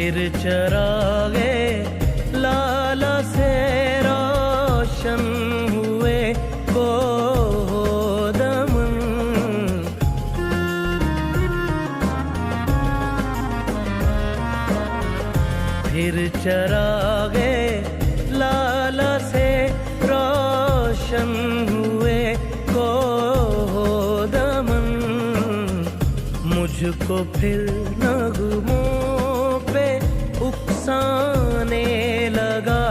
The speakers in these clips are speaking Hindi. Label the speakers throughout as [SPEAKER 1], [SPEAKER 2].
[SPEAKER 1] फिर चरागे लाला से रोशन हुए गोदमन। फिर चरागे लाला से रोशन हुए गोदमन। मुझको फिर नगमों पे उकसाने लगा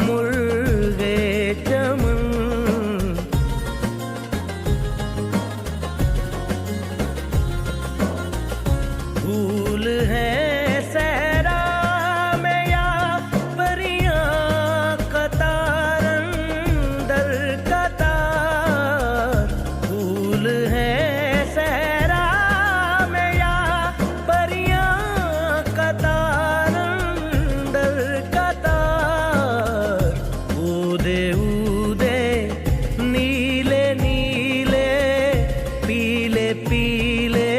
[SPEAKER 1] मुर्गे चमन। फूल है सहरा में या परियां कतार अंदर कतार। फूल है सहरा में या परियां कतार अंदर कतार। ऊदे ऊदे नीले नीले पीले पीले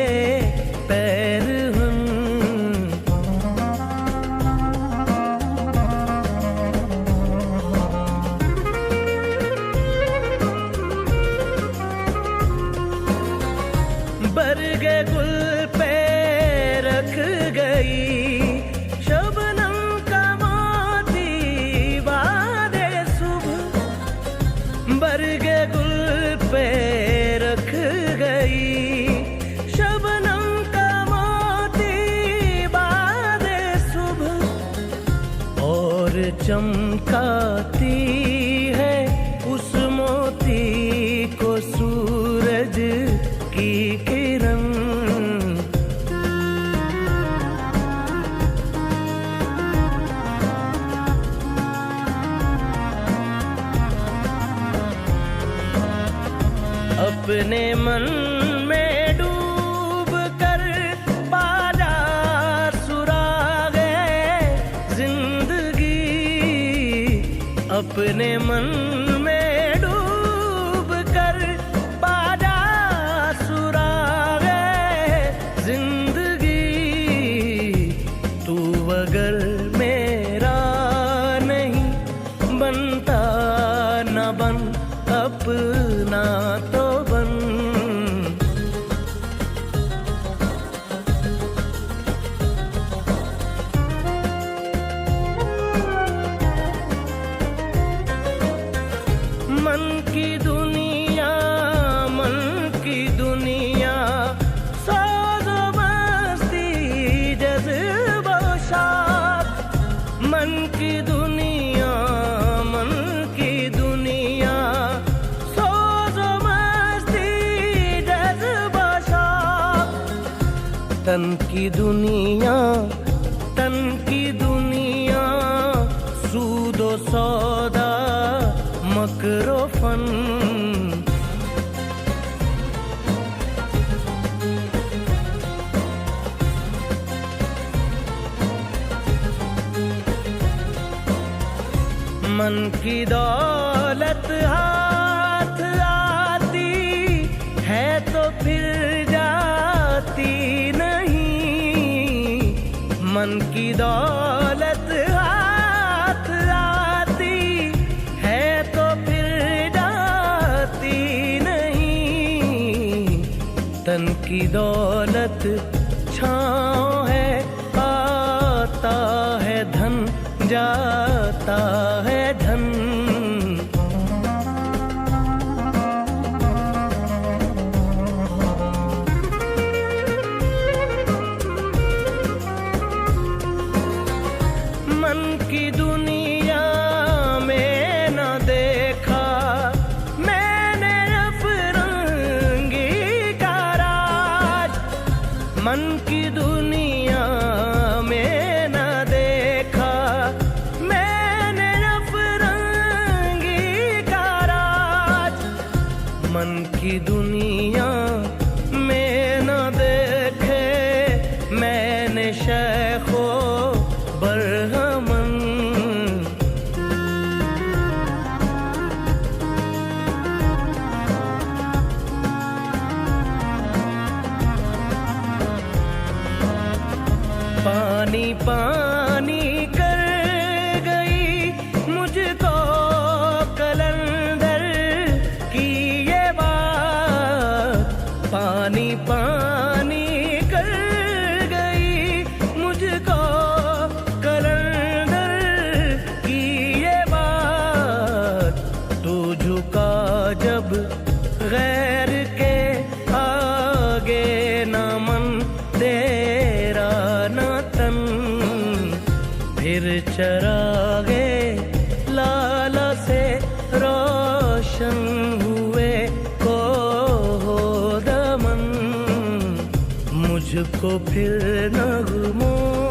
[SPEAKER 1] पैर हम। बरगे गुल पे रख गई शबनम का मोती बादे सुबह। बरगे गुल पे रख गई शबनम का मोती बादे सुबह। और चमकाती है उस मोती को सूरज की किरण। अपने मन में डूब कर पाजा सुरागे जिंदगी। अपने मन में डूब कर पाजा सुरागे जिंदगी। तू अगर मेरा नहीं बनता न बन अपना तो बन। मन की दुनिया मन की दुनिया सोज़ो मस्ती जज़्बो शाद। मन की दुनिया मन की दुनिया सोज़ो मस्ती जज़्बो शाद। तन की दुनिया सूदो सौदा मकरो फन। मन की दौलत हाथ आती है तो फिर जाती नहीं। मन की दौलत हाथ आती है तो फिर जाती नहीं। तन की दौलत छाँव है आता है धन जाता है धन। मन की दुनिया में न देखा मैंने अफरंगी का राज। मन की दुनिया में न देखा मैंने अफरंगी का राज। मन की दुनिया में न देखे मैंने शेखो बरहमन। पानी पानी पानी कर गई मुझको कलंदर की ये बात। तू झुका जब गैर के आगे, न मन तेरा न तन, फिर चरागे लाला से रोशन हुए को दमन। मुझको फिर नगमों